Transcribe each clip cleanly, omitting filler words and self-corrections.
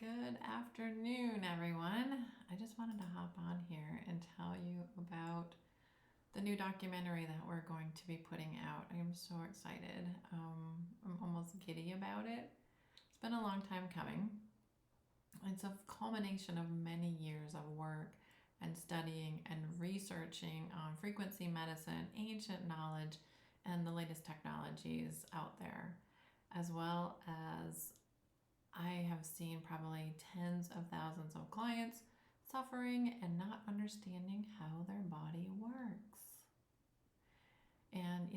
Good afternoon, everyone. I just wanted to hop on here and tell you about the new documentary that we're going to be putting out. I am so excited. I'm almost giddy about it. It's been a long time coming. It's a culmination of many years of work and studying and researching on frequency medicine, ancient knowledge, and the latest technologies out there, as well as I have seen probably tens of thousands of clients suffering and not understanding how their body works. And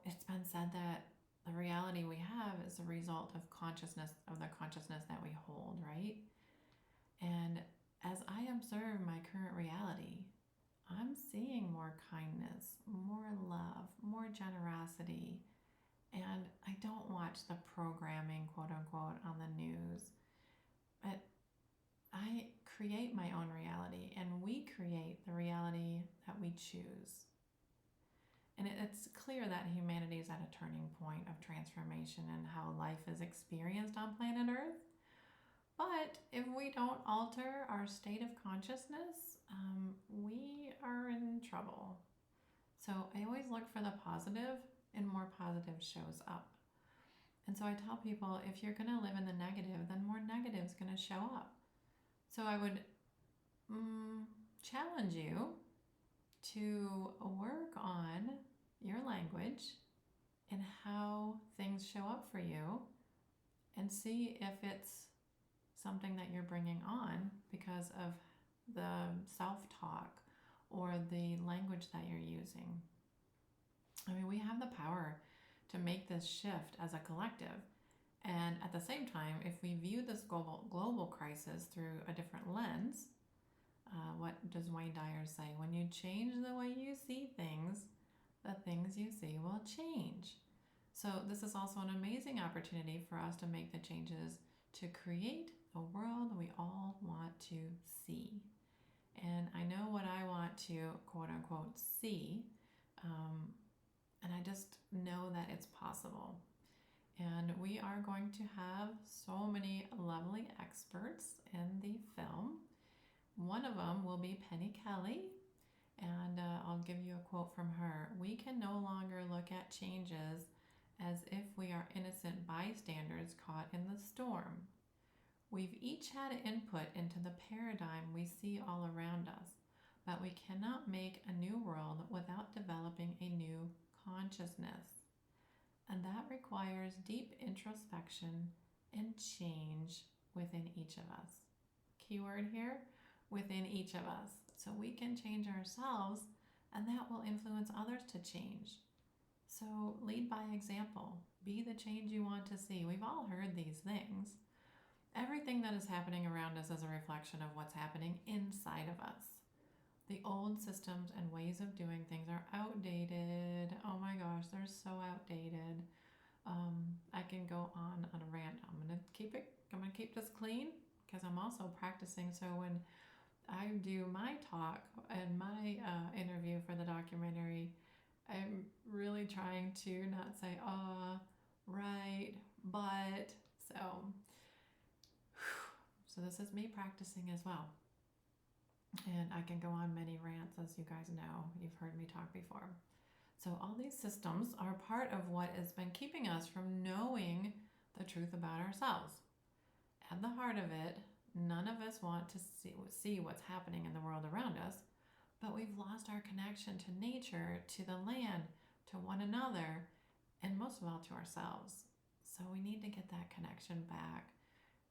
it's been said that the reality we have is a result of consciousness, of the consciousness that we hold, right? And as I observe my current reality, I'm seeing more kindness, more love, more generosity, and I don't watch the programming, quote unquote, on the news. But I create my own reality, and we create the reality that we choose. And it's clear that humanity is at a turning point of transformation in how life is experienced on planet Earth. But if we don't alter our state of consciousness, we are in trouble. So I always look for the positive, and more positive shows up. And so I tell people, if you're going to live in the negative, then more negative is going to show up. So I would challenge you to work on your language and how things show up for you, and see if it's something that you're bringing on because of the self-talk or the language that you're using. I mean, we have the power to make this shift as a collective. And at the same time, if we view this global crisis through a different lens, what does Wayne Dyer say? When you change the way you see things, the things you see will change. So this is also an amazing opportunity for us to make the changes to create the world we all want to see. And I know what I want to, quote unquote, see. And I just know that it's possible. And we are going to have so many lovely experts in the film. One of them will be Penny Kelly, and I'll give you a quote from her. "We can no longer look at changes as if we are innocent bystanders caught in the storm. We've each had input into the paradigm we see all around us, but we cannot make a new world without developing a new consciousness. And that requires deep introspection and change within each of us." Keyword here, within each of us. So we can change ourselves, and that will influence others to change. So lead by example. Be the change you want to see. We've all heard these things. Everything that is happening around us is a reflection of what's happening inside of us. The old systems and ways of doing things are outdated. Oh my gosh, they're so outdated. I can go on a rant. I'm gonna keep this clean because I'm also practicing. So when I do my talk and my interview for the documentary, I'm really trying to not say right, but so this is me practicing as well. And I can go on many rants, as you guys know. You've heard me talk before. So all these systems are part of what has been keeping us from knowing the truth about ourselves. At the heart of it, none of us want to see what's happening in the world around us, but we've lost our connection to nature, to the land, to one another, and most of all to ourselves. So we need to get that connection back.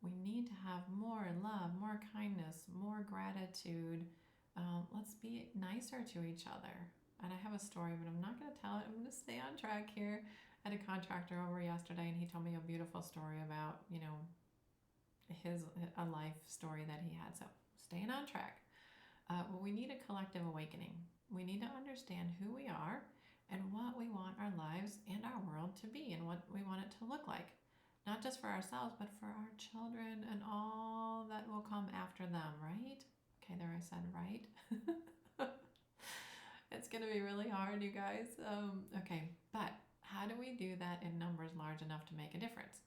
We need to have more love, more kindness, more gratitude. Let's be nicer to each other. And I have a story, but I'm not going to tell it. I'm going to stay on track here. I had a contractor over yesterday, and he told me a beautiful story about, a life story that he had. So staying on track. We need a collective awakening. We need to understand who we are and what we want our lives and our world to be, and what we want it to look like. Not just for ourselves, but for our children and all that will come after them, right? Okay, there I said right. It's going to be really hard, you guys. Okay, but how do we do that in numbers large enough to make a difference?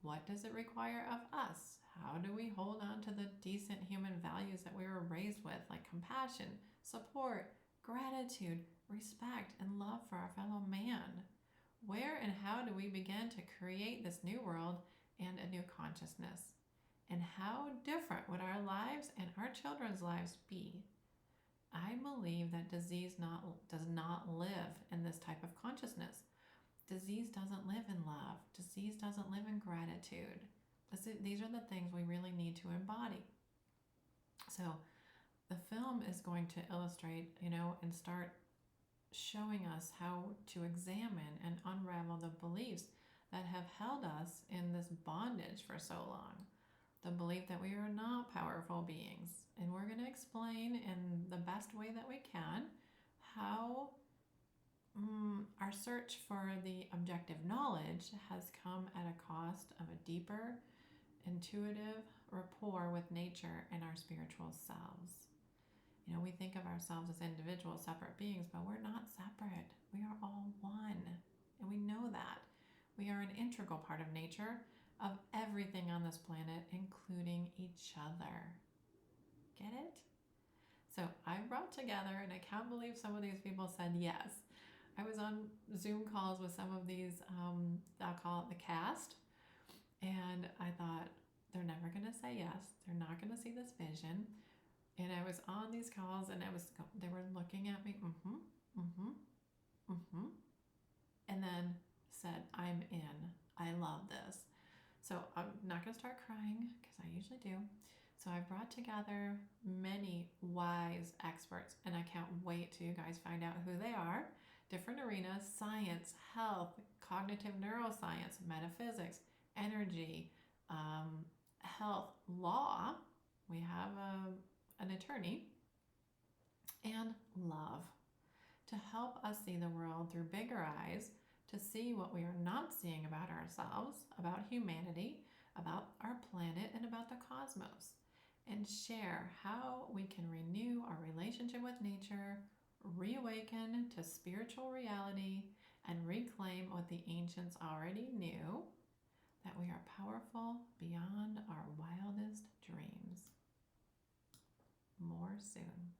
What does it require of us? How do we hold on to the decent human values that we were raised with, like compassion, support, gratitude, respect, and love for our fellow man? Where and how do we begin to create this new world and a new consciousness? And how different would our lives and our children's lives be? I believe that disease does not live in this type of consciousness. Disease doesn't live in love. Disease doesn't live in gratitude. These are the things we really need to embody. So the film is going to illustrate, and start showing us how to examine and unravel the beliefs that have held us in this bondage for so long. The belief that we are not powerful beings. And we're going to explain in the best way that we can how our search for the objective knowledge has come at a cost of a deeper, intuitive rapport with nature and our spiritual selves. We think of ourselves as individual, separate beings, but we're not separate. We are all one. And we know that. We are an integral part of nature, of everything on this planet, including each other. Get it? So I brought together, and I can't believe some of these people said yes. I was on Zoom calls with some of these, I'll call it the cast, and I thought, they're never going to say yes. They're not going to see this vision. And I was on these calls, and they were looking at me, and then said, I'm in. I love this. So I'm not going to start crying, because I usually do. So I brought together many wise experts, and I can't wait till you guys find out who they are. Different arenas: science, health, cognitive neuroscience, metaphysics, energy, health, law. We have an attorney, and love, to help us see the world through bigger eyes, to see what we are not seeing about ourselves, about humanity, about our planet, and about the cosmos, and share how we can renew our relationship with nature, reawaken to spiritual reality, and reclaim what the ancients already knew, that we are powerful beyond our wildest dreams. More soon.